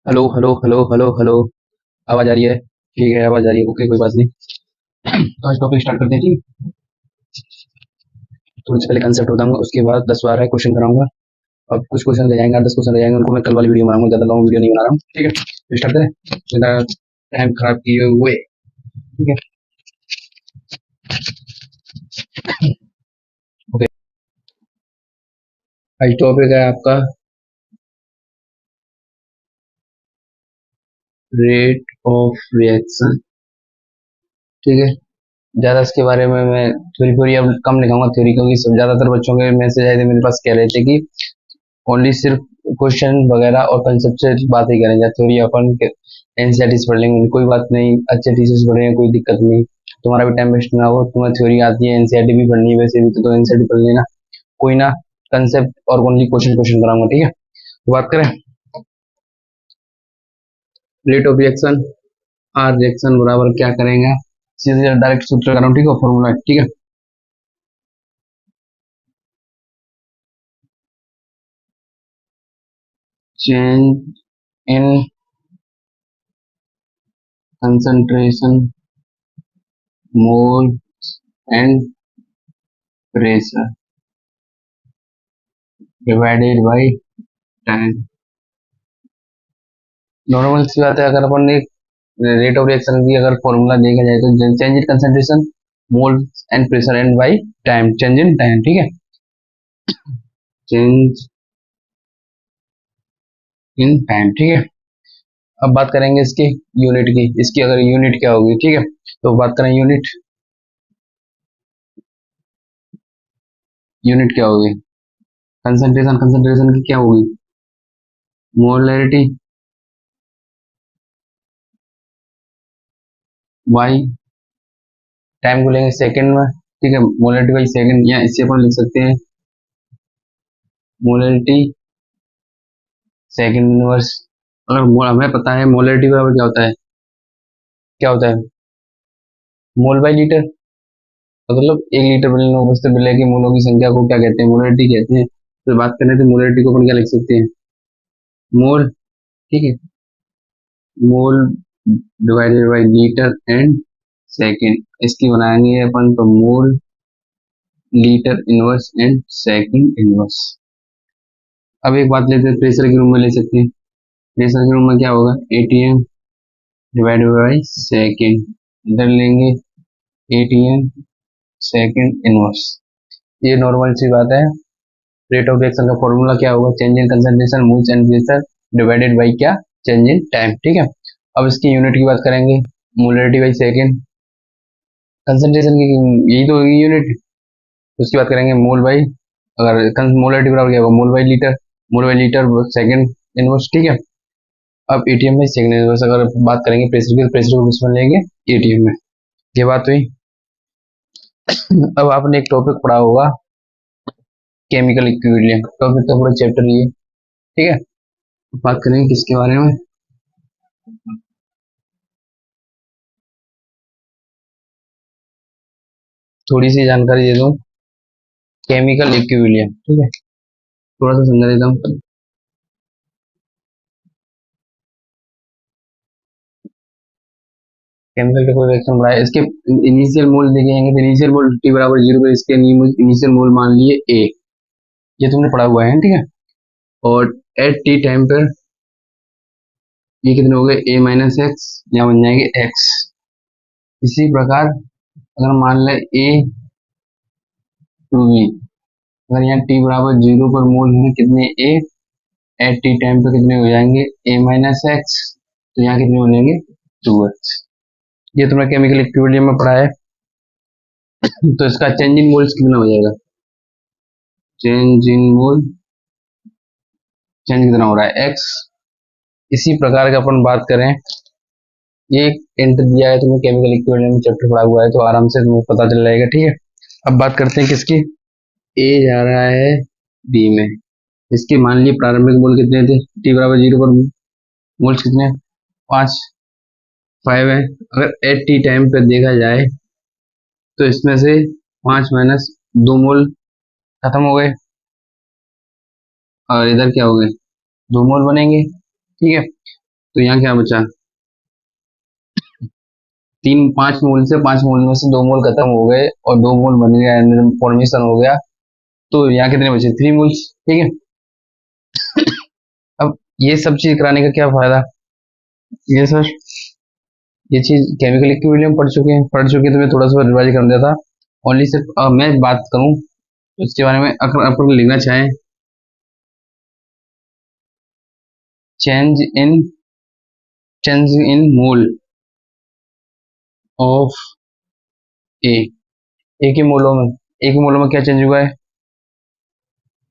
Hello hello hello hello hello. आवाज आ रही है? ठीक है, आवाज आ रही है। ओके, कोई बात नहीं। तो आज टॉपिक स्टार्ट करते हैं जी। थोड़ी से पहले कंसेप्ट बताऊंगा, उसके बाद 10-12 क्वेश्चन कराऊंगा। अब कुछ क्वेश्चन रह जाएंगे, 10 क्वेश्चन रह जाएंगे, उनको मैं कल वाली वीडियो बनाऊंगा, ज्यादा लॉन्ग वीडियो नहीं बना रहा हूँ। ठीक है, तो स्टार्ट करें बिना टाइम खराब किए हुए। ठीक है, ओके। आज टॉपिक है आपका रेट ऑफ रिएक्शन। ठीक है, ज्यादा इसके बारे में मैं थ्योरी थ्योरी अब कम लिखाऊंगा थ्योरी, क्योंकि ज्यादातर बच्चों के मैसेज आए थे मेरे पास, कह रहे थे कि ओनली सिर्फ क्वेश्चन वगैरह और कंसेप्ट से बात ही करें, या थ्योरी अपन एनसीईआरटी से पढ़ लेंगे, कोई बात नहीं, अच्छे टीचर से पढ़ेंगे, कोई दिक्कत नहीं। तुम्हारा भी टाइम वेस्ट ना हो, तुम्हें थ्योरी आती है, एनसीईआरटी भी पढ़नी है वैसे भी, तो एनसीईआरटी पढ़ लेना, कोई ना। कंसेप्ट और ओनली क्वेश्चन क्वेश्चन कराऊंगा, ठीक है। तो बात करें rate of reaction. R reaction बराबर क्या करेंगे, सीधे डायरेक्ट सूत्र कराऊं, ठीक है, फॉर्मूला, ठीक है। Change in concentration, mole and pressure divided by time. Normal सी बात है, अगर अपन एक रेट ऑफ रिएक्शन की अगर फॉर्मूला देखा जाए तो change in concentration, mole and pressure and by time, change in time, ठीक है। चेंज इन टाइम, ठीक है। अब बात करेंगे इसकी यूनिट की, इसकी अगर यूनिट क्या होगी, ठीक है। तो बात करें यूनिट, यूनिट क्या होगी, कंसंट्रेशन, कंसंट्रेशन की क्या होगी, मोलैरिटी बाई टाइम को लेंगे सेकंड में, ठीक है। मोलैरिटी बाई सेकंड, या इससे अपन लिख सकते हैं मोलैरिटी सेकंड इनवर्स। अगर हमें पता है मोलैरिटी बराबर क्या होता है, क्या होता है, मोल बाई लीटर। तो मतलब 1 लीटर बनने उपस्थित विलय के मोलों की संख्या को क्या कहते हैं, मोलैरिटी कहते हैं। तो बात करें तो मोलैरिटी को अपन क्या लिख सकते हैं, मोल, ठीक है, मोल divided by litre and second, इसकी बनाएंगे अपन तो मोल litre inverse and second inverse. अब एक बात लेते हैं, प्रेशर के रूम में ले सकते हैं। प्रेशर के रूम में क्या होगा, एटीएम डिवाइडेड बाई सेकंड, इधर लेंगे एटीएम सेकंड इनवर्स। ये नॉर्मल सी बात है। रेट ऑफ रिएक्शन का फॉर्मूला क्या होगा, change in concentration, moles and pressure divided by क्या, चेंज इन टाइम, ठीक है। अब इसकी यूनिट की बात करेंगे, मोलरिटी बाई सेकेंड, कंसंट्रेशन की यही तो होगी यूनिट। उसकी बात करेंगे मोल बाई, अगर मोलरिटी बराबर क्या होगा, mole by litre, mole by litre second inverse, ठीक है। अब एटीएम में सेकेंड इनवर्स, अगर बात करेंगे प्रेशर की, प्रेशर को किसमें लेंगे, एटीएम में। ये बात हुई। अब आपने एक टॉपिक पढ़ा होगा केमिकल इक्विलिब्रियम, टॉपिक का पूरा चैप्टर ये, ठीक है। बात करेंगे किसके बारे में, थोड़ी सी जानकारी दे दूं, केमिकल इक्विलिब्रियम, ठीक है, थोड़ा सा समझा देता हूँ। केमिकल का कोई रिएक्शन बढ़ा है, इसके इनिशियल मोल देखे जाएंगे तो इनिशियल मोल टी बराबर 0 पे, इसके इनिशियल मोल मान लिए ए, ये तुमने पढ़ा हुआ है, ठीक है। और एट टी टाइम पर ये कितने हो गए, ए माइनस एक्स, यहाँ बन जाएंगे एक्स। इसी प्रकार अगर मान लें ए टू बी, अगर यहाँ टी बराबर 0 पर मोल है कितने ए, एट टी टाइम पे कितने हो जाएंगे, ए माइनस एक्स, तो यहाँ कितने हो जाएंगे, 2x। ये तुमने केमिकल इक्विलिब्रियम में पढ़ा है। तो इसका चेंज इन मोल्स कितना हो जाएगा, चेंज इन मोल, चेंज कितना हो रहा है, एक्स। इसी प्रकार का अपन बात करें, ये इंट दिया है तुम्हें, केमिकल इक्विवेलेंट चैप्टर पढ़ा हुआ है तो आराम से तुम्हें पता चल जाएगा, ठीक है। अब बात करते हैं किसकी, ए जा रहा है बी में, इसके मान लीजिए प्रारंभिक मोल कितने थे, टी बराबर 0 पर मोल्स कितने, 5, 5 है। अगर एट टी टाइम पे देखा जाए तो इसमें से 5 माइनस 2 मोल खत्म हो गए, और इधर क्या हो गए, 2 मोल बनेंगे, ठीक है। तो यहाँ क्या बचा, तीन, 5 मोल से 5 मोल में से 2 मोल खत्म हो गए और 2 मोल बन गया, फॉर्मेशन हो गया। तो यहाँ कितने बचे, 3 मोल्स। ठीक है, अब ये सब चीज कराने का क्या फायदा, ये सर ये चीज केमिकल इक्विलिब्रियम पढ़ चुके हैं, तो मैं थोड़ा सा रिवाइज कर देता। ओनली सिर्फ मैं बात करूं तो इसके बारे में, अगर आप लोग लिखना चाहें, change in change in mole of A, एक ही मोलों में क्या चेंज हुआ है,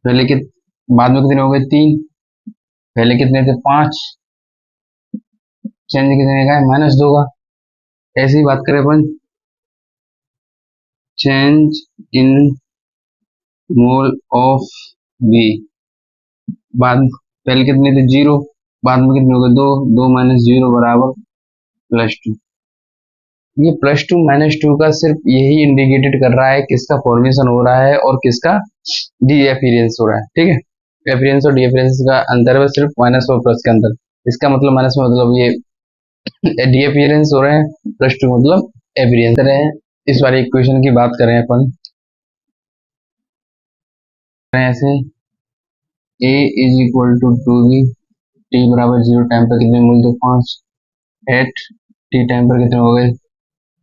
पहले के, बाद में कितने हो गए, 3, पहले कितने थे, 5, चेंज कितने का है, -2 का। ऐसे ही बात करें अपन, change in mole of B, बाद, पहले कितने थे, 0, बाद में कितने हो गए, 2, 2 - 0 बराबर +2। ये +2 - 2 का सिर्फ यही इंडिकेटेड कर रहा है किसका फॉर्मेशन हो रहा है और किसका डी एपीरियंस हो रहा है। ठीक है, एपीरियंस और डी एपीरियंस का अंतर है सिर्फ माइनस और प्लस के अंदर। इसका मतलब माइनस में मतलब ये डी एपीरियंस हो रहे हैं, +2 मतलब एपीरियंस रहे हैं। इस वाले इक्वेशन की बात करें अपन ऐसे, a = 2b, t बराबर 0 टाइम पर कितने मोल थे, 5, एट टी टाइम पर कितने हो गए,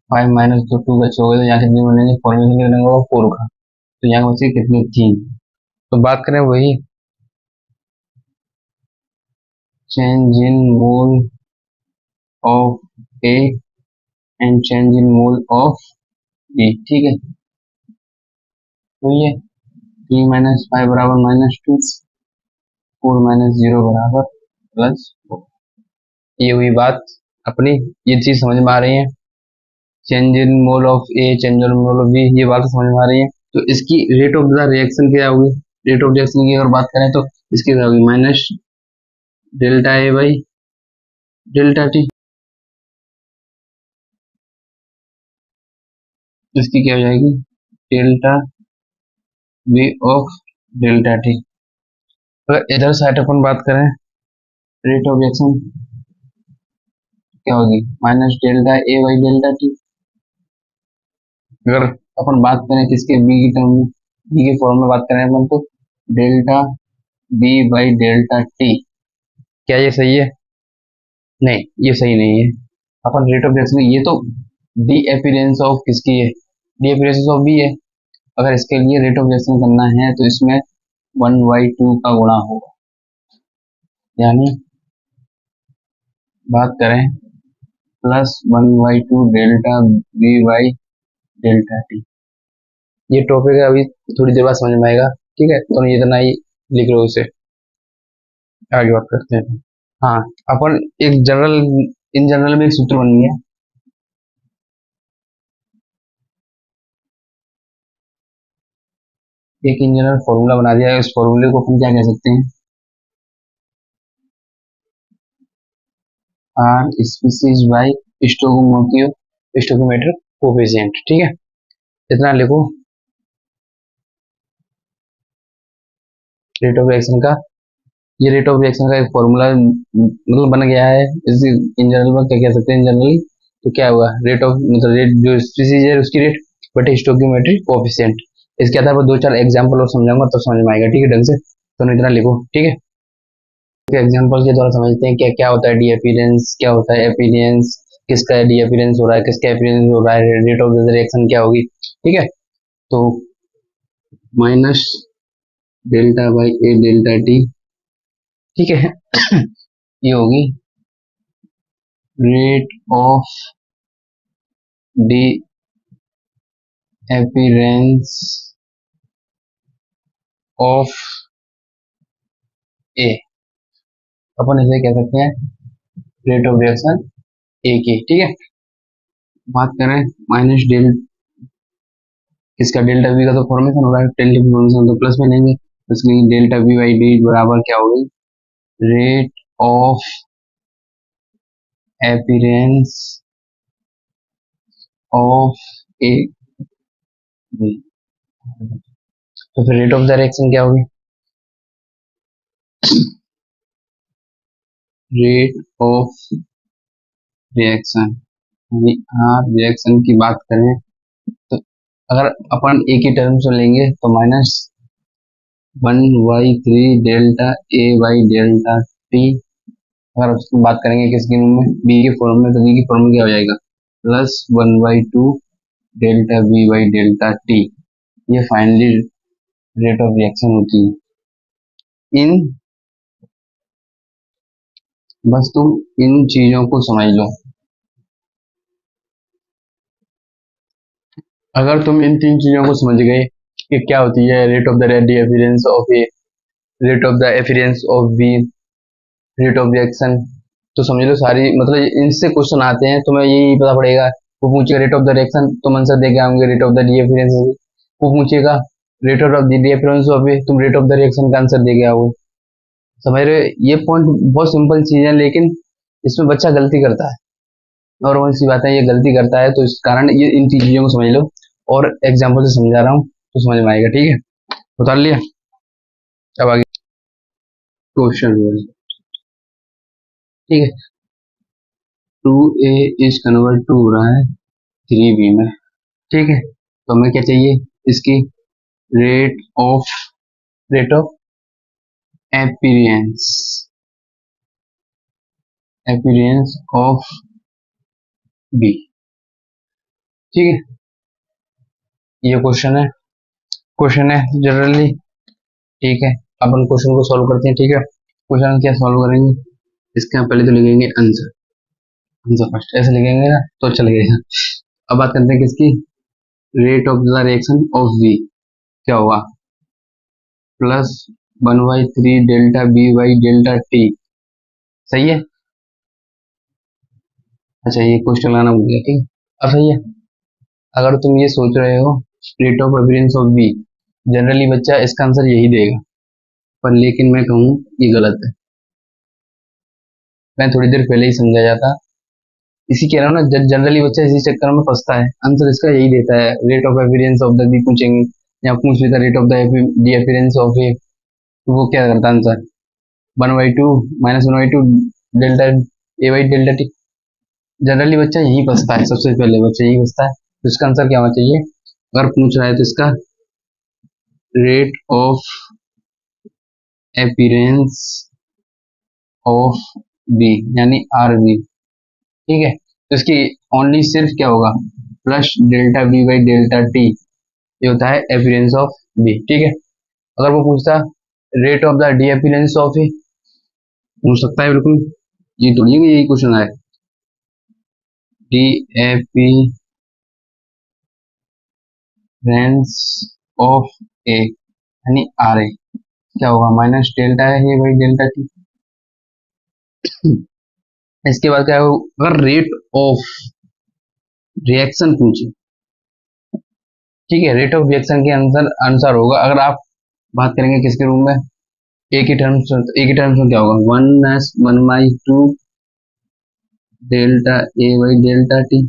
5 - 2 2 बचे हो गए। तो यहाँ कितने बनेंगे, फॉर्मेशन कितने होगा, 4 का। तो यहाँ बचे कितने, 3। तो बात करें वही, change in mole of A and change in mole of B. ठीक है, तो ये 3 - 5 बराबर -2, 4 - 0 बराबर +4। ये हुई बात अपनी, ये चीज समझ में आ रही है, change in mole of A, change in mole of B, ये बात समझ में आ रही है। तो इसकी रेट ऑफ द रिएक्शन क्या होगी, रेट ऑफ रिएक्शन की अगर बात करें तो इसकी क्या होगी, -ΔA/ΔT। इसकी क्या हो जाएगी, डेल्टा बी ऑफ ΔT। अगर इधर साइड अपन बात करें, रेट ऑफ रिएक्शन क्या होगी, -ΔA/ΔT। अगर अपन बात करें किसके, बी की टर्म में, बी के फॉर्म में बात करें अपन, तो डेल्टा B/ΔT। क्या ये सही है, नहीं ये सही नहीं है। अपन रेट ऑफ रिएक्शन, ये तो डी एपीरेंस ऑफ किसकी है, डी एपीरेंस ऑफ बी है। अगर इसके लिए रेट ऑफ रिएक्शन करना है तो इसमें 1/2 का गुणा होगा, यानी बात करें +1/2 डेल्टा B/ΔT। ये टॉपिक है, अभी थोड़ी देर बाद समझ में आएगा। ठीक है, तो इतना ही लिख लो उसे, आगे बात करते हैं। हाँ, अपन एक जनरल, इन जनरल में एक सूत्र बन गया, एक इन जनरल फॉर्मूला बना दिया है। इस फॉर्मूले को अपन क्या कह सकते हैं, R species by stoichiometric coefficient. ठीक है, इतना लिखो, रेट ऑफ रिएक्शन का, ये रेट ऑफ रिएक्शन का एक फॉर्मूला मतलब बन गया है। इस इन जनरल में क्या कह सकते हैं, जनरली तो क्या हुआ, रेट ऑफ मतलब रेट जो स्पीसीज है उसकी रेट बटे स्टोइकोमेट्रिक कोफिशिएंट। इसके आधार पर 2-4 एग्जाम्पल और समझाऊंगा तो समझ में आएगा। ठीक है, ढंग से तो इतना लिखो। ठीक है, एग्जाम्पल के द्वारा समझते हैं क्या क्या होता है डी अपीयरेंस, क्या होता है अपीयरेंस, किसका डी अपीयरेंस हो रहा है, किसका अपीयरेंस हो रहा है, रेट ऑफ रिएक्शन क्या होगी। ठीक है, तो -ΔA/ΔT। ठीक है ये होगी rate of disappearance of A, अपन इसे कह सकते हैं रेट ऑफ रिएक्शन ए की। ठीक है, बात करें माइनस डेल, इसका डेल्टा वी का तो फॉर्मेशन हो रहा है, डेल्टा वी फॉर्मेशन तो प्लस में लेंगे, इसलिए डेल्टा वी/डी बराबर क्या होगी, rate of appearance of A B. तो फिर रेट ऑफ द रिएक्शन क्या होगी, रेट ऑफ रिएक्शन, यानी रिएक्शन की बात करें तो अगर अपन एक ही टर्म से लेंगे तो minus 1/3 delta A by delta T. अगर उसकी बात करेंगे किसके फॉर्म में, बी के फॉर्म में, तो बी की फॉर्म में क्या हो जाएगा, plus 1/2 delta B by delta T. ये फाइनली रेट ऑफ रिएक्शन होती है। बस तुम इन चीजों को समझ लो। अगर तुम इन तीन चीजों को समझ गए कि क्या होती है rate of the difference of A, rate of the appearance of B, rate of reaction, तो समझ लो सारी, मतलब इनसे क्वेश्चन आते हैं तुम्हें यही पता पड़ेगा। वो पूछेगा रेट ऑफ द रिएक्शन, तुम आंसर देके आओगे रेट ऑफ द डिफरेंस। वो पूछेगा rate of the difference of A, तुम रेट ऑफ द रिएक्शन का आंसर देके आओगे। समझ रहे हो? ये पॉइंट बहुत सिंपल चीज है, लेकिन इसमें बच्चा गलती करता है। नॉर्मल सी बात है, ये गलती करता है, तो इस कारण ये इन चीजों को समझ लो, और एग्जाम्पल से समझा रहा हूँ तो समझ में आएगा। ठीक है, उतार लिया। अब आगे क्वेश्चन, ठीक है। 2a इज कन्वर्ट टू हो रहा है 3b में, ठीक है। तो हमें क्या चाहिए, इसकी rate of appearance, appearance of B, ठीक है। ये क्वेश्चन है जनरली, ठीक है। अपन क्वेश्चन को सॉल्व करते हैं, ठीक है। क्वेश्चन क्या सॉल्व करेंगे, इसका पहले तो लिखेंगे आंसर, आंसर फर्स्ट ऐसे लिखेंगे ना तो अच्छा लगेगा। अब बात करते हैं किसकी, rate of the reaction of B, क्या होगा, plus 1/3 delta B by delta T. सही है, अच्छा ये क्वेश्चन लाना भूल गया, ठीक है। अब सही है, अगर तुम ये सोच रहे हो rate of appearance of B, generally बच्चा इसका आंसर यही देगा, पर लेकिन मैं कहूँ ये गलत है। मैं थोड़ी देर पहले ही समझा जाता, इसी कह रहा हूँ ना, जनरली बच्चा इसी चक्कर में फंसता है, आंसर इसका यही देता है, rate of appearance of the B पूछेंगे या पूछ लेता rate of the disappearance of A, तो वो क्या करता answer 1/2 -1/2 delta A by delta T. Generally बच्चा यही फंसता है, सबसे पहले बच्चा यही फंसता है। तो इसका आंसर क्या होना चाहिए, अगर पूछ रहा है तो इसका rate of appearance of B, यानी आर बी, ठीक है। तो इसकी ओनली सिर्फ क्या होगा, plus delta B by delta T, ये होता है एपीरेंस ऑफ बी, ठीक है। अगर वो पूछता रेट ऑफ ड एपीरेंस ऑफ ए, पूछ सकता है बिल्कुल, ये थोड़ी है कि यही क्वेश्चन है, डी एपीरेंस ऑफ ए यानी आर ए, क्या होगा, माइनस डेल्टा है बाई डेल्टा टी। इसके बाद क्या है, अगर रेट ऑफ रिएक्शन पूछे, ठीक है, रेट ऑफ रिएक्शन के आंसर होगा, अगर आप बात करेंगे किसके रूम में, एक ही टर्म्स में क्या होगा, 1/2 delta A by delta T.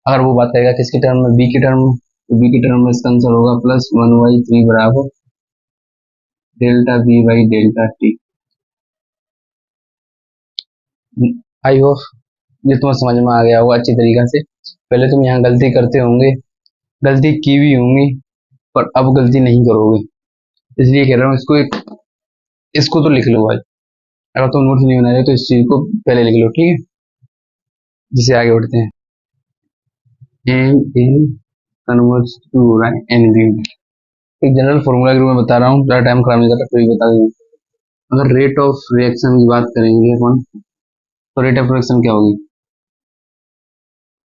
अगर वो बात करेगा किसके टर्म में, बी के टर्म में, तो बी के टर्म में इसका आंसर होगा प्लस 1/3 बराबर delta B by delta T. I hope ये तुम्हें समझ में आ गया होगा अच्छी तरीका से। पहले तुम यहाँ गलती करते होंगे, गलती की भी होंगी, पर अब गलती नहीं करोगे, इसलिए कह रहा हूँ इसको तो लिख लो भाई। अगर तुम नोट्स नहीं बना रहे तो इस चीज को पहले लिख लो, ठीक है। जिसे आगे बढ़ते हैं, एम इन कन्वर्ट्स टू हो रहा है एन बी, एक जनरल फॉर्मूला के रूप में बता रहा हूँ, ज़्यादा टाइम खराब नहीं करता, कोई बता दूँ। अगर रेट ऑफ रिएक्शन की बात करेंगे अपन, तो रेट ऑफ रिएक्शन क्या होगी,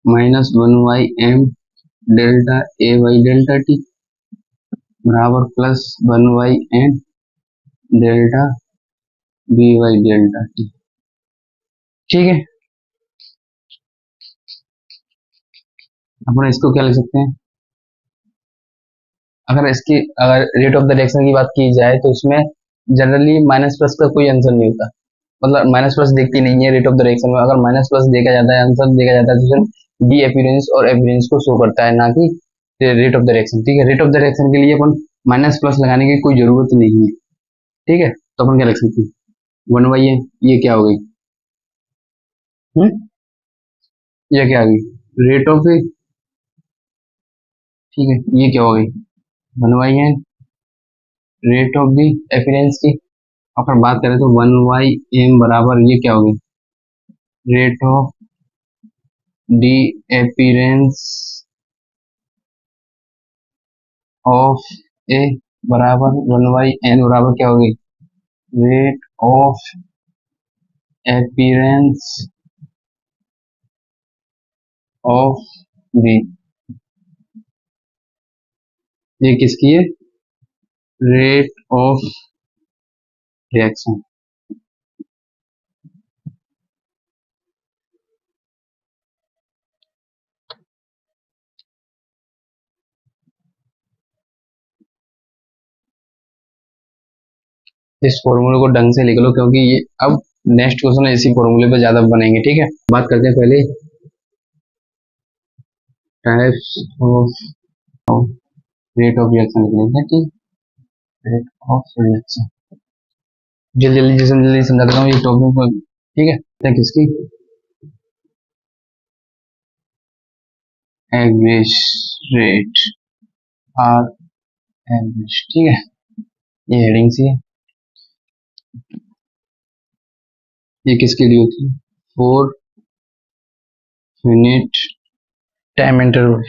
-1/m delta A by delta T बराबर plus 1/n delta B by delta T, ठीक है। अपन इसको क्या लिख सकते हैं, अगर रेट ऑफ द रिएक्शन की बात की जाए तो उसमें जनरली माइनस प्लस का कोई आंसर नहीं होता, मतलब माइनस प्लस देखती नहीं है रेट ऑफ द रिएक्शन में। अगर माइनस प्लस देखा जाता है, आंसर देखा जाता है, तो सिर्फ डी एपीरेंस और एपीरेंस को शो करता है, ना कि रेट ऑफ द रिएक्शन, ठीक है। रेट ऑफ द रिएक्शन के लिए अपन माइनस प्लस लगाने की कोई जरूरत नहीं है, ठीक है। तो अपन क्या लिख सकते हैं, 1/n, ये क्या हो गई ये क्या आ गई रेट ऑफ ए, ठीक है, ये क्या हो गई 1/n रेट ऑफ दी एफिरेंस की। और फिर बात करें तो 1/m बराबर ये क्या होगी रेट ऑफ डी एपिरेंस ऑफ ए बराबर 1/n बराबर क्या होगी रेट ऑफ एपिरेंस ऑफ बी। ये किसकी है रेट ऑफ रिएक्शन। इस फॉर्मूले को ढंग से लिख लो क्योंकि ये अब नेक्स्ट क्वेश्चन इसी फॉर्मूले पे ज्यादा बनेंगे, ठीक है। बात करते हैं पहले types of rate of reaction लिख लेते हैं, ठीक। रेट ऑफ रिएक्शन जल्दी जल्दी जल्दी जल्दी समझा देता हूँ ये टॉपिक को, ठीक है। तो किसकी एवरेज रेट आर एवरेज, ठीक है। ये हेडिंग सी है, ये किसके लिए होती है 4 minute time interval.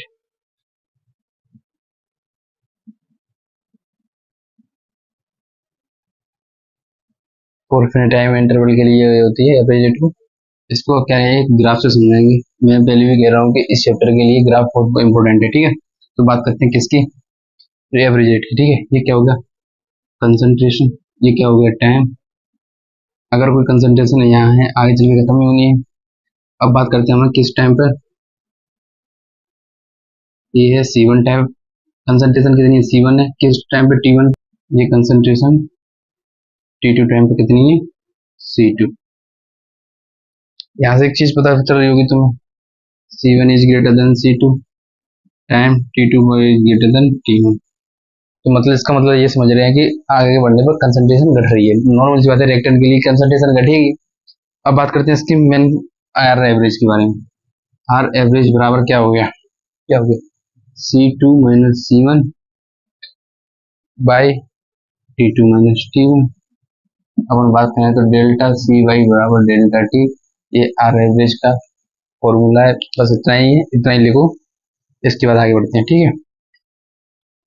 4 minute time interval के लिए होती है एवरेज रेट। इसको क्या है एक ग्राफ से समझाएंगे। मैं पहले भी कह रहा हूँ कि इस चैप्टर के लिए ग्राफ बहुत इंपॉर्टेंट है, ठीक है। तो बात करते हैं किसकी एवरेज रेट की, ठीक है। ये क्या होगा कंसंट्रेशन, ये क्या हो गया टाइम। अगर कोई कंसंट्रेशन यहाँ है आगे चल के खत्म ही होनी है। अब बात करते हैं हम किस टाइम पर, ये है C1 टाइम। कंसंट्रेशन कितनी है C1 है, किस टाइम पे T1। ये कंसंट्रेशन T2 टाइम पे कितनी है C2। यहाँ से एक चीज पता चल रही होगी तुम्हें C1 is greater then C2 time T2 is greater then T1। तो मतलब इसका मतलब ये समझ रहे हैं कि आगे बढ़ने पर कंसंट्रेशन घट रही है। नॉर्मल सी बात है रिएक्टेंट के लिए कंसंट्रेशन घटेगी। अब बात करते हैं इसकी मेन आर एवरेज के बारे में। आर एवरेज बराबर क्या हो गया C2 minus C1 by T2 minus T1। अपन बात करें तो डेल्टा सी वाई बराबर डेल्टा टी, ये आर एवरेज का फॉर्मूला है। बस इतना ही है, इतना ही लिखो। इसके बाद आगे बढ़ते हैं, ठीक है।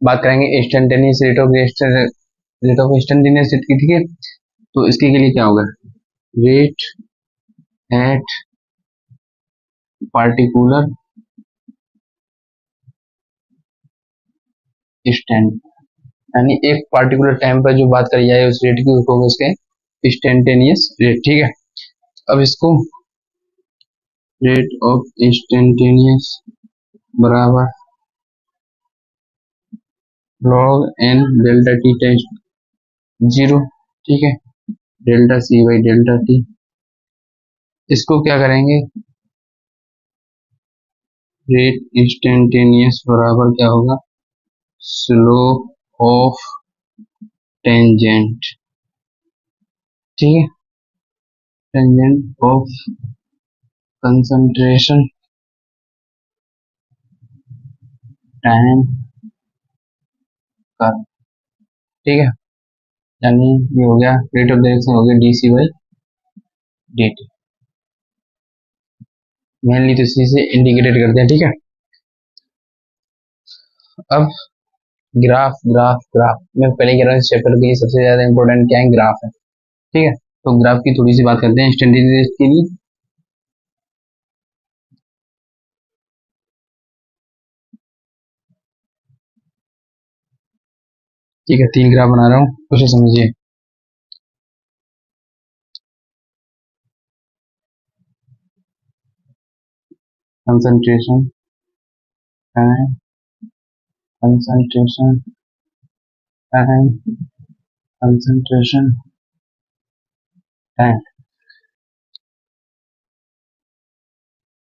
बात करेंगे इंस्टेंटेनियस रेट ऑफ इंस्टेंटेनियस की, ठीक है। तो इसके लिए क्या होगा रेट एट पार्टिकुलर इंस्टेंट, यानी एक पार्टिकुलर टाइम पर जो बात करी जाए उस रेट की उसको उसके इंस्टेंटेनियस रेट, ठीक है। अब इसको रेट ऑफ इंस्टेंटेनियस बराबर log n delta T times 0, ठीक है, delta C by delta T. इसको क्या करेंगे रेट इंस्टेंटेनियस बराबर क्या होगा स्लोप ऑफ टेंजेंट, ठीक है, टेंजेंट ऑफ कंसंट्रेशन टाइम का, ठीक है। यानी ये हो गया रेट ऑफ डायरेक्शन हो गया D C by D T. Mainly तो इसी से इंडिकेटेड करते हैं, ठीक है। अब ग्राफ ग्राफ ग्राफ मैं पहले कह रहा हूँ इस चैप्टर के लिए सबसे ज्यादा इंपॉर्टेंट क्या है ग्राफ है, ठीक है। तो ग्राफ की थोड़ी सी बात करते हैं इंस्टेंटेनियस के लिए। ठीक है 3 ग्राफ बना रहा हूँ, उसे समझिए। Concentration time, concentration time, concentration time,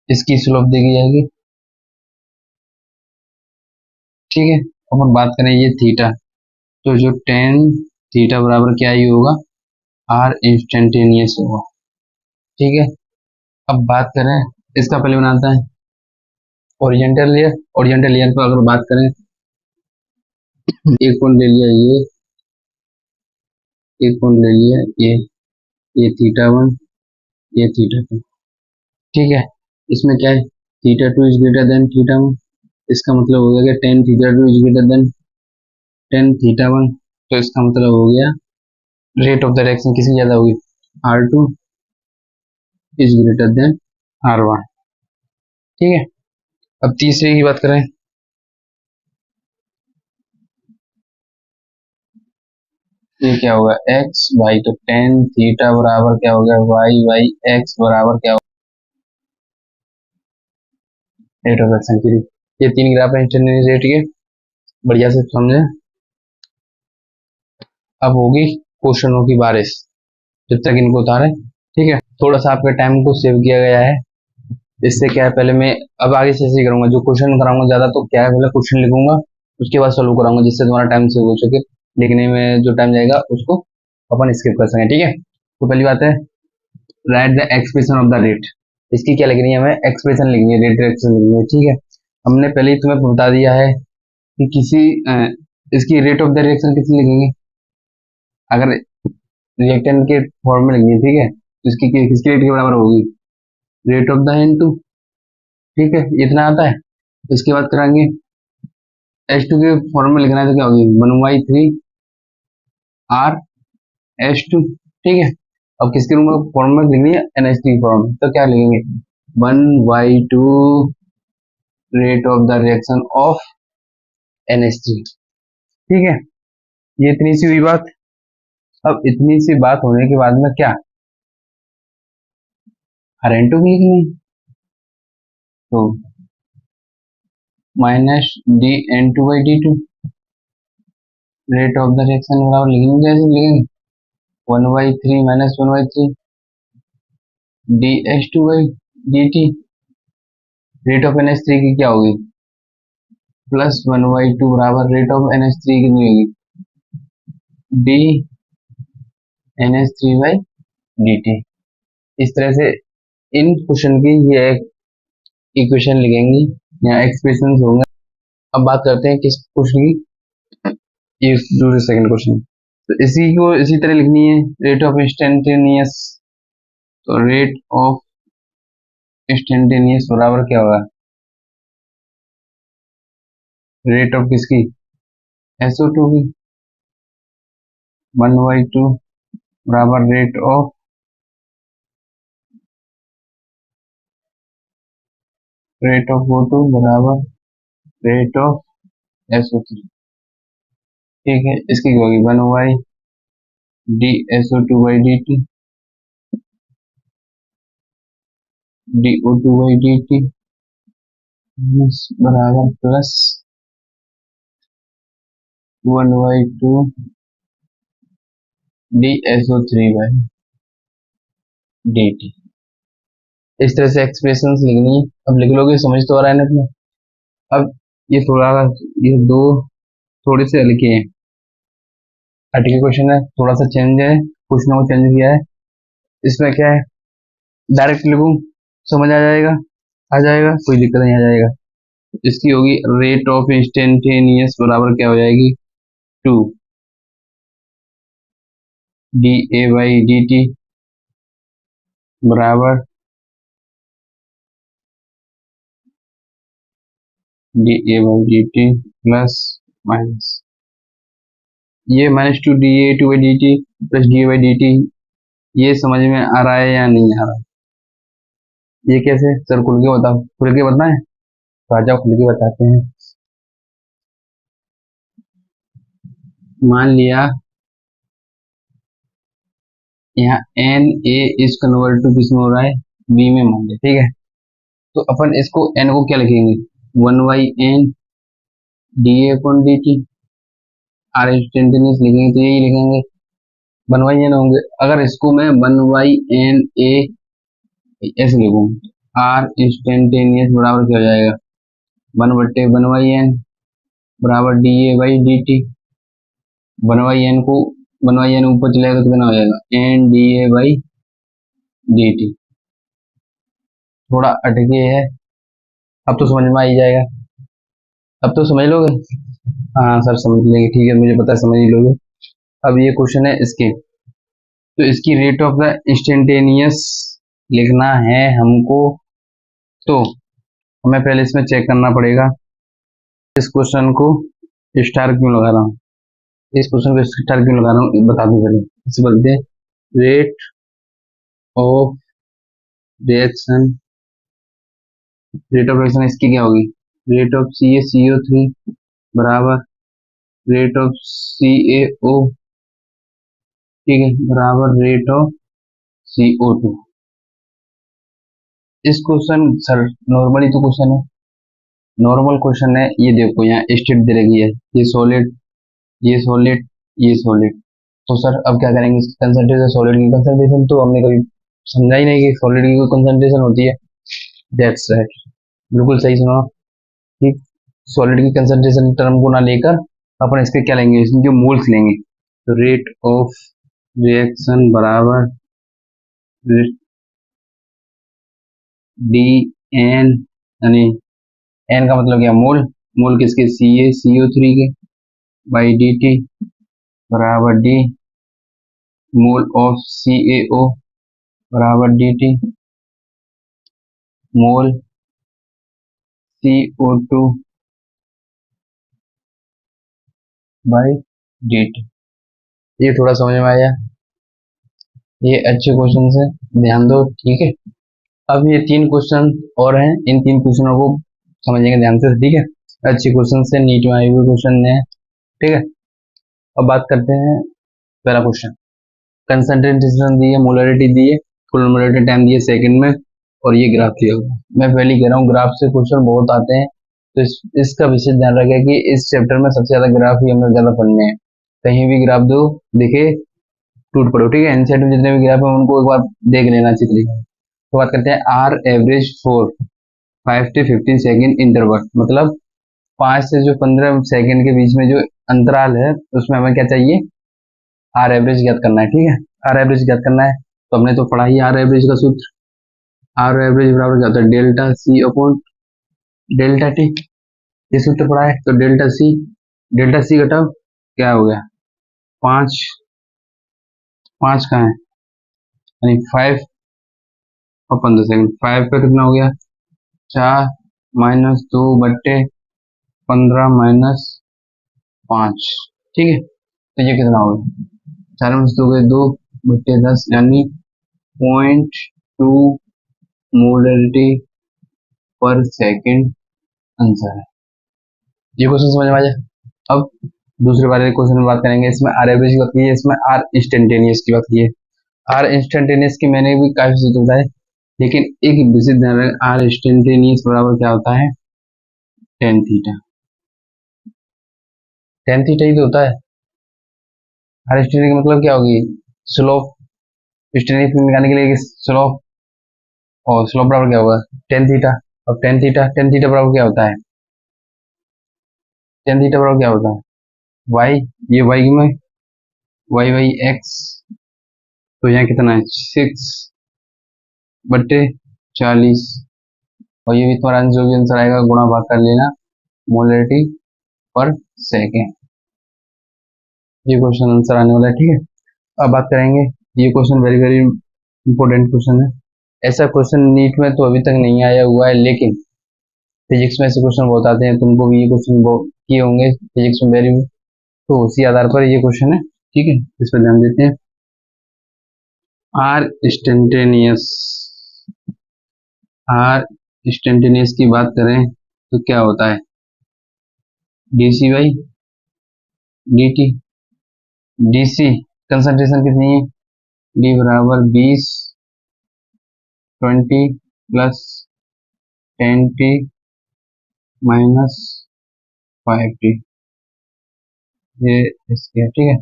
इसकी स्लोप दी गई जाएगी, ठीक है। अपन बात करें ये थीटा, तो जो टेन थीटा बराबर क्या ही होगा आर इंस्टेंटेनियस होगा, ठीक है। अब बात करें इसका, पहले बनाता है ओरिजेंटल लेयर। ओरिजेंटल लेयर पर अगर बात करें, एक पॉइंट ले लिया ये, एक पॉइंट ले लिया ये थीटा 1, ये थीटा 2, ठीक है। इसमें क्या है, theta 2 is greater than theta 1, इसका मतलब हो गया कि tan θ2 is greater than tan θ1। तो इसका मतलब हो गया रेट ऑफ द डायरेक्शन किसकी ज्यादा होगी, R2 is greater then R1, ठीक है। अब तीसरे की बात करें, ये क्या होगा, एक्स वाई, तो tan θ बराबर क्या हो गया, वाई एक्स बराबर क्या होगा, रेट ऑफ डायरेक्शन की। ये तीन ग्राफ है इंस्टेंटेनियस रेट के, बढ़िया से समझे। अब होगी क्वेश्चनों की बारिश, जब तक इनको उतारे, ठीक है। थोड़ा सा आपके टाइम को सेव किया गया है, इससे क्या है, पहले मैं अब आगे से ऐसे करूंगा, जो क्वेश्चन कराऊंगा ज्यादा तो क्या है, पहले क्वेश्चन लिखूंगा, उसके बाद सोल्व कराऊंगा, जिससे तुम्हारा टाइम सेव हो सके। लिखने में जो टाइम जाएगा उसको अपन स्किप कर सकें, ठीक है। तो पहली बात है, right the expression of the rate. इसकी क्या लिखनी है, हमें एक्सप्रेशन लिखनी है, रेट एक्सप्रेशन लिखनी है, ठीक है। हमने पहले ही तुम्हें बता दिया है कि इसकी रेट ऑफ द रिएक्शन कितनी लिखेंगे, अगर रिएक्टेंट के फॉर्म में लिखनी है, ठीक है, तो इसकी किसकी रेट के बराबर होगी, रेट ऑफ द N2, ठीक है, इतना आता है। इसके बाद कराएंगे H2 के फॉर्म में लिखना है, तो क्या होगी 1/3 R H2, ठीक है। अब किसके रूम में फॉर्म में लिखनी है, NH3 फॉर्म में, तो क्या लिखेंगे 1/2 rate of the reaction of NH3, ठीक है। ये इतनी सी हुई बात। अब इतनी सी बात होने के बाद में क्या, RN2 भी लिखनी है, तो -dN2/d2 rate of the reaction बराबर लिखेंगे, कैसे लिखेंगे 1/3 - 1/3 dH2/dt। रेट ऑफ NH3 की क्या होगी, +1/2 बराबर रेट ऑफ NH3 कितनी होगी, dNH3/dt। इस तरह से इन क्वेश्चन की ये एक इक्वेशन लिखेंगी या एक्सप्रेशन होंगे। अब बात करते हैं किस क्वेश्चन की, ये दूसरे सेकंड क्वेश्चन, तो इसी को इसी तरह लिखनी है, रेट ऑफ इंस्टेंटेनियस। तो रेट ऑफ इंस्टेंटेनियस बराबर क्या होगा, रेट ऑफ किसकी, SO2 की, 1/2 बराबर रेट ऑफ O2 बराबर रेट ऑफ SO3, ठीक है। इसकी क्या होगी 1/dSO2/dt DO2/dt बराबर +1/2 dSO3/dt। इस तरह से एक्सप्रेशंस लिखनी है। अब लिख लोगे, समझ तो आ रहा है ना तुम्हें। अब ये थोड़ा, ये दो थोड़े से हल्के हैं, 30 के क्वेश्चन है, थोड़ा सा चेंज है, क्वेश्चनों को चेंज किया है। इसमें क्या है, डायरेक्ट लिखूं, समझ आ जाएगा, आ जाएगा, कोई दिक्कत नहीं, आ जाएगा। इसकी होगी रेट ऑफ इंस्टेंटेनियस बराबर क्या हो जाएगी 2 dA/dt बराबर dA/dt प्लस माइनस, ये -2 dA2/dt प्लस dA/dt, ये समझ में आ रहा है या नहीं आ रहा है, ये कैसे सर, खुल के बताओ, खुल के बताएं, तो आ जाओ खुल के बताते हैं। मान लिया यहाँ NA इज कन्वर्ट टू किस में हो रहा है, B में मान लिया, ठीक है। तो अपन इसको N को क्या लिखेंगे 1/n dA/dt, R इंस्टेंटेनियस लिखेंगे तो यही लिखेंगे 1/n होंगे। अगर इसको मैं 1/n A ऐसे लिखूं, R इंस्टेंटेनियस बराबर क्या हो जाएगा 1/1/n बराबर dA/dt। 1/n को 1/n ऊपर चलेगा तो कितना हो जाएगा N dA/dt, थोड़ा अटके है। अब तो समझ में आ ही जाएगा, अब तो समझ लोगे। हाँ सर समझ लेंगे, ठीक है, मुझे पता है समझ ही लोगे। अब ये क्वेश्चन है इसके, तो इसकी रेट ऑफ द इंस्टेंटेनियस लिखना है हमको, तो हमें पहले इसमें चेक करना पड़ेगा इस क्वेश्चन को स्टार क्यों लगा रहा हूँ, इस क्वेश्चन को स्टार क्यों लगा रहा हूँ बता दूं पहले। इसे बोलते हैं rate of reaction, rate of reaction इसकी क्या होगी, रेट ऑफ CaCO3 बराबर रेट ऑफ CaO, ठीक है, बराबर रेट ऑफ CO2। इस क्वेश्चन सर नॉर्मली तो क्वेश्चन है, नॉर्मल क्वेश्चन है, ये देखो यहाँ स्टेट दे रखी है, ये सॉलिड, ये सॉलिड, ये सॉलिड। तो सर अब क्या करेंगे, कंसंट्रेशन सॉलिड की कंसंट्रेशन तो हमने कभी समझा ही नहीं कि सॉलिड की कोई कंसंट्रेशन होती है। दैट्स राइट, बिल्कुल सही सुना, ठीक। सॉलिड की कंसंट्रेशन टर्म को ना लेकर अपन इसके क्या लेंगे, इसमें जो मोल्स लेंगे, तो रेट ऑफ रिएक्शन बराबर डी एन, यानी एन का मतलब क्या, मोल, मोल किसके, CaCO3 के, बाई डी टी बराबर डी मोल ऑफ CaO बराबर D T mole CO2 by D T. ये थोड़ा समझ में आया, ये अच्छे क्वेश्चन है, ध्यान दो, ठीक है। अब ये 3 क्वेश्चन और हैं, इन 3 क्वेश्चनों को समझेंगे ध्यान से, ठीक है। अच्छे क्वेश्चन से, नीट में आए हुए क्वेश्चन है, ठीक है। अब बात करते हैं पहला क्वेश्चन, कंसंट्रेशन दी है, मोलरिटी दी है, कुल मोलरिटी टाइम दी है सेकंड में, और ये ग्राफ दिया हुआ है। मैं पहले कह रहा हूँ ग्राफ से क्वेश्चन बहुत आते हैं, तो इसका विशेष ध्यान रखें कि इस चैप्टर में सबसे ज्यादा ग्राफ ही हमें ज्यादा पढ़ने हैं। कहीं भी ग्राफ दो दिखे टूट पड़ो, ठीक है। एनसीईआरटी में जितने भी ग्राफ है उनको एक बार देख लेना अच्छी तरीके से। तो बात करते हैं R average for 5 to 15 second interval, मतलब 5 से जो 15 सेकेंड के बीच में जो अंतराल है उसमें हमें क्या चाहिए, आर एवरेज ज्ञात करना है, ठीक है। आर एवरेज ज्ञात करना है, तो हमने तो पढ़ा ही आर एवरेज का सूत्र, आर एवरेज बराबर क्या होता है, delta C upon delta T, ये सूत्र पढ़ा है। तो डेल्टा सी घटाओ क्या हो गया, 5, 5 कहाँ है, यानी 5 और 15 सेकेंड, 5 का कितना हो गया 4 माइनस 2 बट्टे 15 माइनस 5, ठीक है। तो ये कितना हो गया, 4 माइनस 2 गए 2 बट्टे 10, यानी 0.2 मोलरिटी पर सेकेंड आंसर है। ये क्वेश्चन समझ में आ जाए। अब दूसरे वाले क्वेश्चन में बात करेंगे, इसमें आर एवरेज की बात की है, इसमें आर इंस्टेंटेनियस की बात की है। आर इंस्टेंटेनियस की मैंने भी काफी सूत्र बताए, लेकिन एक विशेष ध्यान रखें, आर इंस्टेंटेनियस बराबर क्या होता है, टेन थीटा, टेन थीटा ही तो होता है। आर इंस्टेंटेनियस का मतलब क्या होगी, स्लोप, इंस्टेंटेनियस निकालने के लिए स्लोप, और स्लोप बराबर क्या होगा, टेन थीटा। अब टेन थीटा बराबर क्या होता है, टेन थीटा बराबर क्या होता है, वाई, ये वाई में वाई बाई एक्स, तो यहाँ कितना है 6 बट्टे 40, और ये भी तुम्हारा जो भी आंसर आएगा गुणा भाग कर लेना मोलरिटी पर सेकेंड, ये क्वेश्चन आंसर आने वाला है, ठीक है। अब बात करेंगे, ये question very very important question है, ऐसा क्वेश्चन नीट में तो अभी तक नहीं आया हुआ है, लेकिन फिजिक्स में ऐसे क्वेश्चन बहुत आते हैं, तुमको भी ये क्वेश्चन किए होंगे फिजिक्स में वेरी, तो उसी आधार पर ये क्वेश्चन है, ठीक है, इस पर ध्यान देते हैं। आर इंस्टेंटेनियस, आर इंस्टेंटेनियस की बात करें तो क्या होता है, DC by D DC concentration कितनी है, डी बराबर 20 20 प्लस 10t माइनस 5t, ये इसके, ठीक है,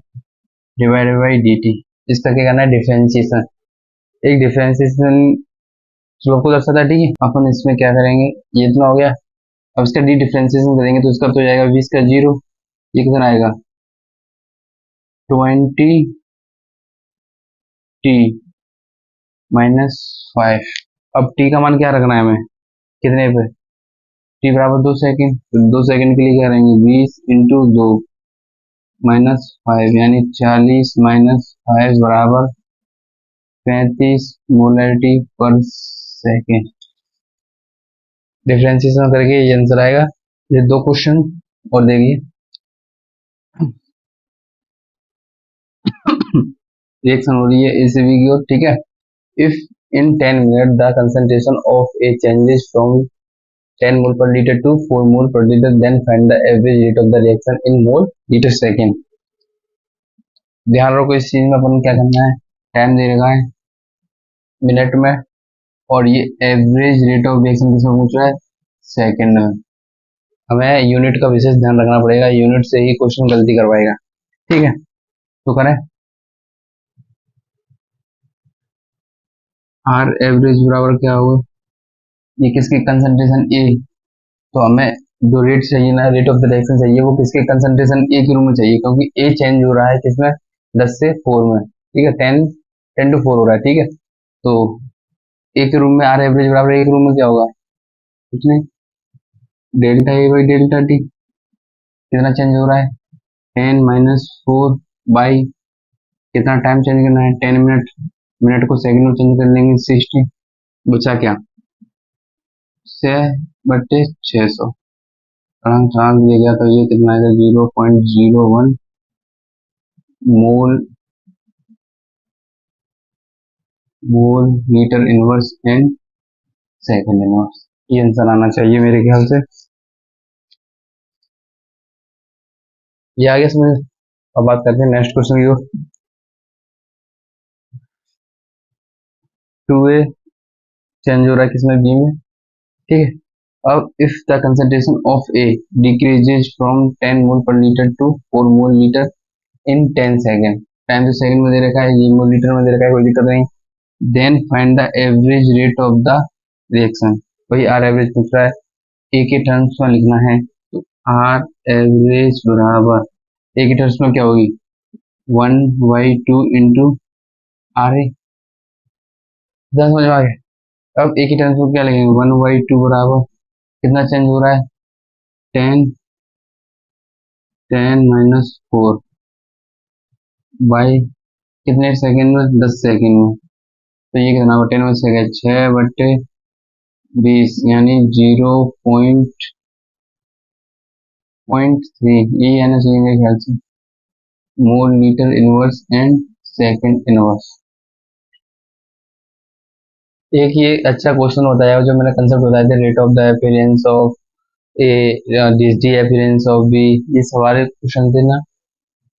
डिवाइडेड बाई डी टी। इसका क्या करना है, डिफरेंशिएशन, एक डिफरेंशिएशन स्लोप को दर्शाता है, ठीक है। अपन इसमें क्या करेंगे, ये इतना हो गया, अब इसका डी डिफरेंशिएशन करेंगे तो इसका तो जाएगा 20 का 0, ये कितना आएगा 20t माइनस 5, अब टी का मान क्या रखना है हमें, कितने पे, टी बराबर 2 सेकेंड, तो 2 सेकेंड के लिए क्या करेंगे, 20 × 2 -5 यानी 40 -5 बराबर 35 मोलरिटी पर सेकेंड। डिफ्रेंसिएशन करके ये आंसर आएगा। ये 2 क्वेश्चन और देखिए। रिएक्शन हो रही है ए से बी की ओर, ठीक है। If in 10 minutes the concentration of A changes from 10 mole per liter to 4 mole per liter, then find the average rate of the reaction in mole liter second। ध्यान रखो इस चीज में अपन क्या करना है, टाइम दे रखा है मिनट में, और ये एवरेज रेट ऑफ रिएक्शन किसमें पूछ रहा है, सेकंड में। हमें यूनिट का विशेष ध्यान रखना पड़ेगा, यूनिट से ही क्वेश्चन गलती करवाएगा, ठीक है। तो करें आर एवरेज बराबर क्या होगा, ये किसकी कंसंट्रेशन ए, तो हमें जो रेट चाहिए ना, रेट ऑफ द रिएक्शन चाहिए, वो किसके कंसंट्रेशन ए के रूम में चाहिए, क्योंकि ए चेंज हो रहा है किसमें, 10 से 4 में, ठीक है। 10 to 4 हो रहा है, ठीक है। तो ए के रूम में आर एवरेज बराबर ए के रूम में क्या होगा, कुछ नहीं, delta A by delta T. कितना चेंज हो रहा है, 10 - 4 बाई, कितना टाइम चेंज करना है, 10 मिनट, मिनट को सेकंड में चेंज कर लेंगे 60, बचा क्या, 6/600। अगर चार्ज दिया गया तो ये कितना आएगा, 0.01 mole mole litre inverse and second inverse. ये आंसर आना चाहिए मेरे ख्याल से, ये आ गया समझ। अब बात करते हैं नेक्स्ट क्वेश्चन की ओर। 2A चेंज हो रहा है किसमें, बी में, ठीक है। अब if the concentration of A decreases from 10 mole पर litre to 4 mole litre in 10 second, time तो सेकंड में दे रखा है, ये मोल लीटर में दे रखा है, कोई दिक्कत नहीं। Then find the average rate of the reaction, वही आर एवरेज पूछ रहा है, ए के टर्म्स में लिखना है, तो आर एवरेज बराबर ए के टर्म्स में क्या होगी, 1/2 इंटू आर ए। समझ में आ गया। अब ए के टर्म्स में क्या लिखेंगे, 1/2 बराबर कितना चेंज हो रहा है, 10 10 - 4 बाई कितने सेकेंड में, 10 सेकेंड में। तो ये कितना हुआ, 10 में सेकेंड 6/20 यानी 0.3, ये आना चाहिए मेरे ख्याल से, मोल litre inverse and second inverse. एक ये अच्छा क्वेश्चन होता है जो मैंने कंसेप्ट बताया था, rate of the appearance of A, disappearance of B, ये सारे क्वेश्चन थे ना।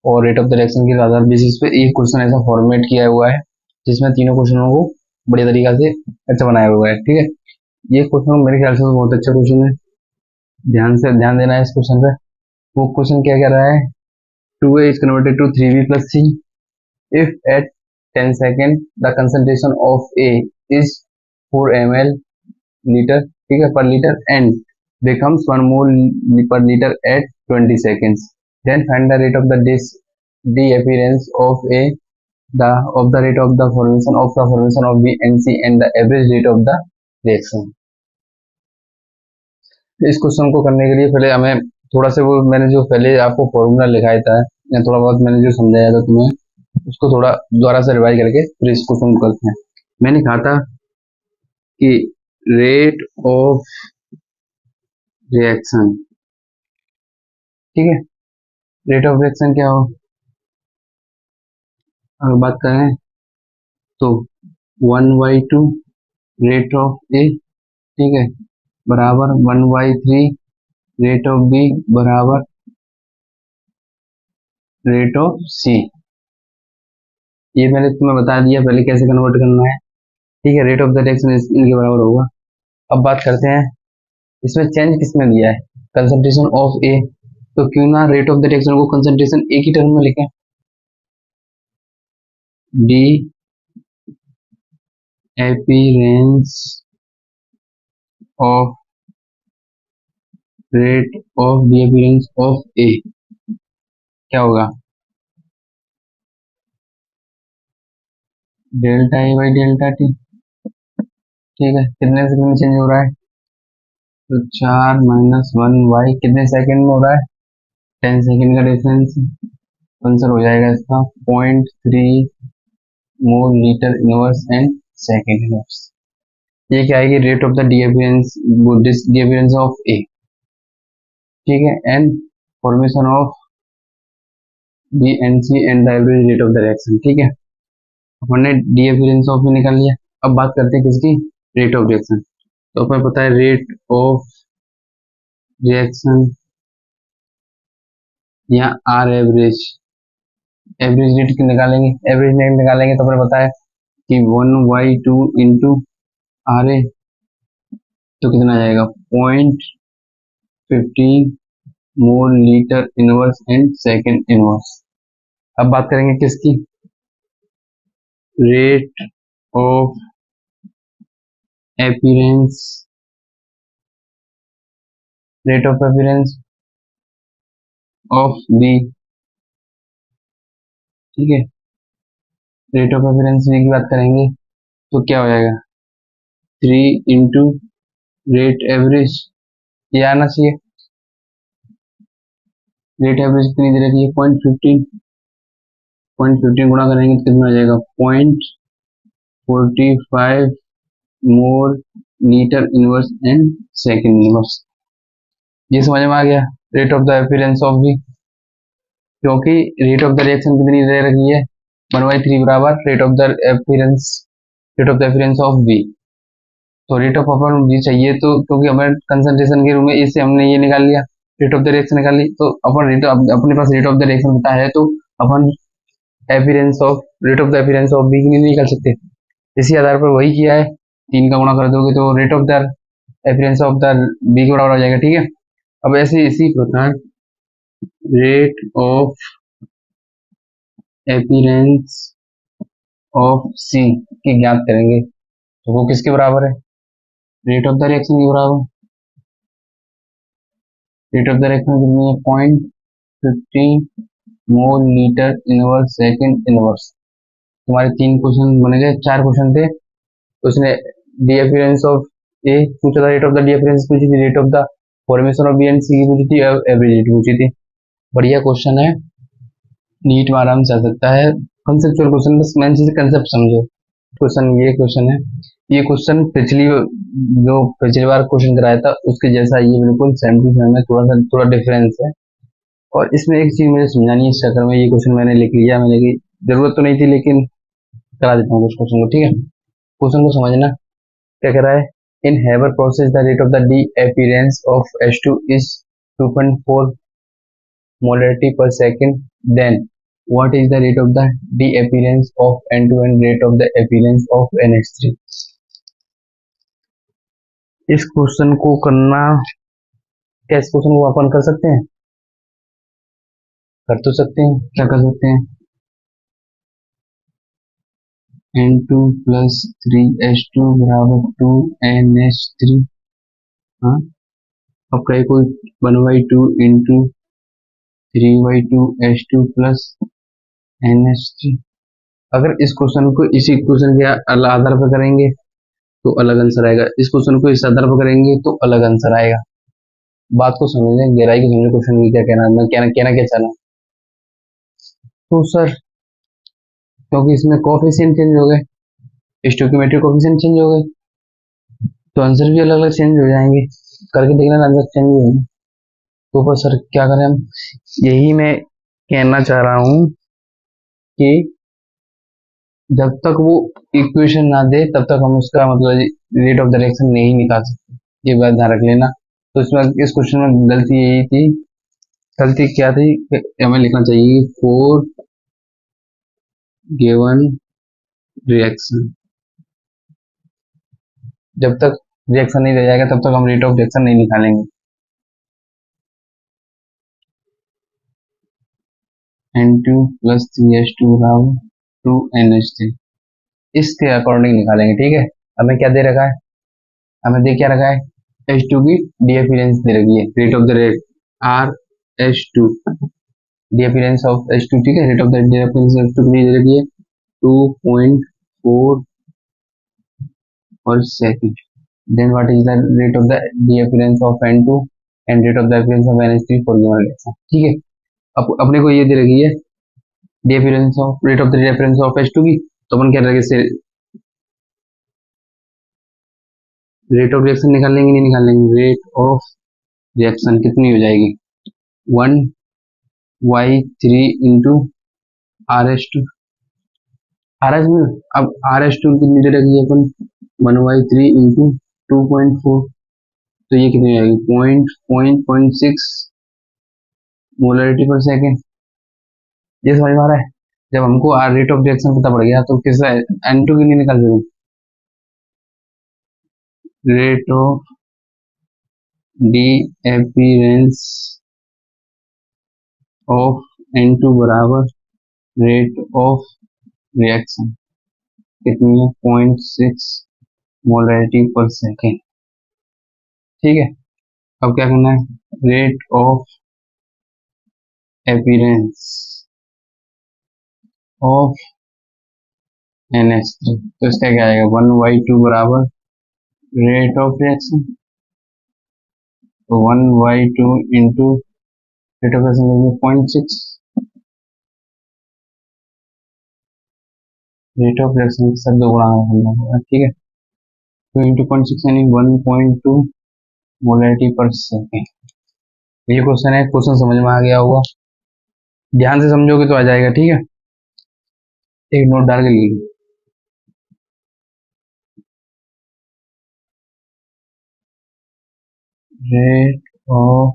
और रेट ऑफ द रिएक्शन के आधार बेसिस पे एक क्वेश्चन ऐसा फॉर्मेट किया हुआ है जिसमें तीनों क्वेश्चनों को बढ़िया तरीका से अच्छा बनाया हुआ है, ठीक है। ये क्वेश्चन मेरे ख्याल से तो बहुत अच्छा क्वेश्चन है, ध्यान से ध्यान देना है इस क्वेश्चन पे। वो क्वेश्चन क्या कह रहा है, 2A is converted to 3B plus C if at 10 second the concentration of A is 4 ml liter, ठीक है, per liter and becomes 1 mole per liter at 20 seconds, then find the rate of the disappearance of A, the rate of the formation of B and C and the average rate of the reaction। इस question को करने के लिए पहले हमें थोड़ा सा वो मैंने जो पहले आपको फॉर्मूला लिखाया था या थोड़ा बहुत मैंने जो समझाया था तुम्हें, उसको थोड़ा दोबारा से रिवाइज करके फिर इस क्वेश्चन को करते हैं। मैंने कहा था कि रेट ऑफ रिएक्शन, ठीक है, रेट ऑफ रिएक्शन क्या हो, अगर बात करें तो 1/2 रेट ऑफ ए, ठीक है, बराबर 1/3 रेट ऑफ बी बराबर रेट ऑफ सी। ये मैंने तुम्हें बता दिया पहले कैसे कन्वर्ट करना है, ठीक है। रेट ऑफ द रिएक्शन इनके बराबर होगा। अब बात करते हैं इसमें चेंज किसमें दिया है, कंसंट्रेशन ऑफ ए, तो क्यों ना रेट ऑफ द रिएक्शन को कंसंट्रेशन ए की टर्म में लिखें, disappearance of rate of disappearance of A क्या होगा, delta A by delta T, ठीक है, कितने सेकंड में चेंज हो रहा है? तो 4 - 1y कितने सेकंड में हो रहा है? 10 सेकंड का डिफरेंस। आंसर हो जाएगा इसका 0.3 mole litre inverse and second inverse. ये क्या आएगी? Rate of the disappearance of A, ठीक है, and formation of B and C and the average rate of the reaction. ठीक है, हमने डीअपियरेंस ऑफ ए निकाल लिया। अब बात करते हैं किसकी? Rate of reaction. तो हमें पता है रेट ऑफ रिएक्शन या आर एवरेज, एवरेज रेट की निकालेंगे, एवरेज रेट निकालेंगे तो हमें पता है कि 1/2 इंटू आर ए, तो कितना आ जाएगा? 0.15 mole litre inverse and second inverse. अब बात करेंगे किसकी? Rate of appearance, rate of appearance of B, ठीक है, रेट ऑफ अपीयरेंस बी की बात करेंगे तो क्या हो जाएगा? 3 इंटू रेट एवरेज, ये आना चाहिए। रेट एवरेज कितनी दे रखी है? 0.15 गुणा करेंगे तो कितना आ जाएगा? 0.45 mole litre inverse and second inverse. ये समझ में आ गया? Rate of the appearance of B, क्योंकि रेट ऑफ द रिएक्शन कितनी दे रखी है? 1/3 बराबर rate of the appearance of B. तो रेट ऑफ अपीयरेंस बी चाहिए, तो क्योंकि हमें कंसंट्रेशन के रूप में इससे हमने ये निकाल लिया, रेट ऑफ द रिएक्शन निकाल ली, तो अपन अपने पास रेट ऑफ द रिएक्शन पता है, तो अपन appearance of rate of the appearance of B की नहीं निकाल सकते। इसी आधार पर वही किया है, 3 का गुणा कर दोगे तो rate of the appearance of the B के बराबर हो जाएगा। ठीक है, अब ऐसे इसी प्रकार रेट ऑफ अपीयरेंस ऑफ सी की ज्ञात करेंगे, तो वो किसके बराबर है? रेट ऑफ द रिएक्शन के बराबर। रेट ऑफ द रिएक्शन कितनी है? 0.15 mole litre inverse second inverse. तुम्हारे 3 क्वेश्चन बन गए, 4 क्वेश्चन थे। उसने डीअपियरेंस ऑफ ए पूछा था, रेट ऑफ द डीअपियरेंस पूछी थी, rate of the formation of B and C की पूछी थी, एवरेज रेट पूछी थी। बढ़िया क्वेश्चन है, नीट में आराम से आ सकता है। कंसेप्चुअल क्वेश्चन, बस मेन चीज कंसेप्ट समझो। क्वेश्चन है, ये क्वेश्चन पिछली बार क्वेश्चन कराया था उसके जैसा ये बिल्कुल सेम टू सेम है, थोड़ा डिफरेंस है। और इसमें एक चीज मुझे समझानी है, इस चक्कर में ये क्वेश्चन मैंने लिख लिया, मैंने की जरूरत तो नहीं थी लेकिन करा देता हूँ कुछ क्वेश्चन को। ठीक है, क्वेश्चन को समझना क्या कह रहा है? In Haber process the rate of the disappearance of H2 is 2.4 molarity per second, then what is the rate of the D appearance of N2 and rate of the appearance of NH3? इस question को करना, क्या इस question को अपन कर सकते हैं? कर तो सकते हैं, क्या कर सकते हैं? N2 plus 3H2 बराबर 2NH3। हाँ, अब कहे कोई 1/2 इंटू 3/2H2 प्लस NH3। अगर इस क्वेश्चन को इसी क्वेश्चन के आधार पर करेंगे तो अलग आंसर आएगा, इस क्वेश्चन को इस आधार पर करेंगे तो अलग आंसर आएगा। बात को समझें, गहराई की समझें, क्वेश्चन में क्या कहना, मैं कहना क्या चाह रहा हूँ। तो सर क्योंकि इसमें कोफिशिएंट चेंज हो गए, स्टोइकियोमेट्रिक कोफिशिएंट चेंज हो गए, तो आंसर भी अलग अलग चेंज हो जाएंगे। करके देखना, आंसर चेंज हो जाएंगे। तो पर सर क्या करें हम? यही मैं कहना चाह रहा हूँ कि जब तक वो इक्वेशन ना दे तब तक हम उसका मतलब रेट ऑफ द रिएक्शन नहीं निकाल सकते, ये बात ध्यान रख लेना। तो इसमें इस क्वेश्चन में गलती यही थी, गलती क्या थी? हमें लिखना चाहिए फोर गिवन रिएक्शन। जब तक रिएक्शन नहीं दे जाएगा तब तक हम रेट ऑफ रिएक्शन नहीं निकालेंगे। N2 plus 3H2 बराबर 2NH3, इसके अकॉर्डिंग निकालेंगे। ठीक है, हमें क्या दे रखा है? हमें दे क्या रखा है? H2 की डी अपीयरेंस दे रखी है, rate of the rate RH2, D appearance of H2। ठीक है, rate of the disappearance of H2 की दे रखी है 2.4 per second. Then what is the rate of the reappearance of N2 and rate of the appearance of NH3 for given reaction. ठीक है, अपने को ये दे रखी है reappearance of rate of the reappearance of H2 की, तो अपन क्या रखेंगे, रेट ऑफ रिएक्शन निकाल लेंगे, नहीं निकाल लेंगे, रेट ऑफ रिएक्शन कितनी हो जाएगी, 1/3 इंटू RH2। आरएच में अब RH2 कितनी दे रखी है अपन, 1/3 इंटू 2.4, तो ये कितनी आएगी, 0.6 मोलरिटी पर सेकेंड। ये समझ में आ रहा है। जब हमको रेट ऑफ रिएक्शन पता पड़ गया तो किस N2 की नहीं निकाल सकते, rate of disappearance of N2 बराबर रेट ऑफ रिएक्शन कितनी है, 0.6 मोलरिटी पर सेकेंड। ठीक है, अब क्या करना है, rate of appearance of NH3, तो इसका क्या आएगा, 1/2 बराबर रेट ऑफ रिएक्शन, तो 1/2 into rate of reaction 0.6, rate of reaction के साथ 2 गुणा करना होगा। ठीक है, तो इंटू 0.6 यानी 1.2 मोलरिटी पर सेकेंड। ये क्वेश्चन है, क्वेश्चन समझ में आ गया होगा, ध्यान से समझोगे तो आ जाएगा। ठीक है, एक नोट डाल के लीजिए, rate of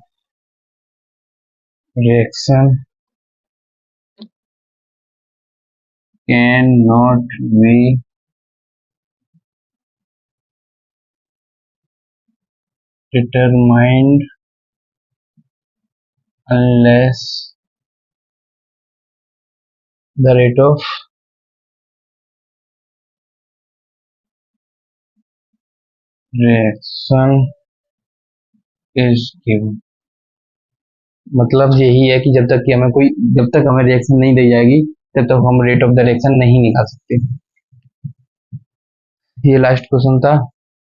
reaction can not be determined unless the rate of reaction is given। मतलब यही है कि जब तक हमें रिएक्शन नहीं दी जाएगी तब तक हम रेट ऑफ द रिएक्शन नहीं निकाल सकते। ये लास्ट क्वेश्चन था,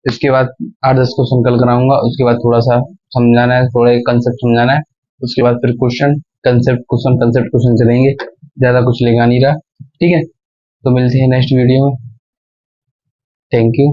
इसके बाद 8-10 क्वेश्चन कल कराऊंगा, उसके बाद थोड़ा सा समझाना है, थोड़ा एक कंसेप्ट समझाना है, उसके बाद फिर कंसेप्ट क्वेश्चन चलेंगे, ज्यादा कुछ लेगा नहीं रहा। ठीक है, तो मिलते हैं नेक्स्ट वीडियो में, थैंक यू।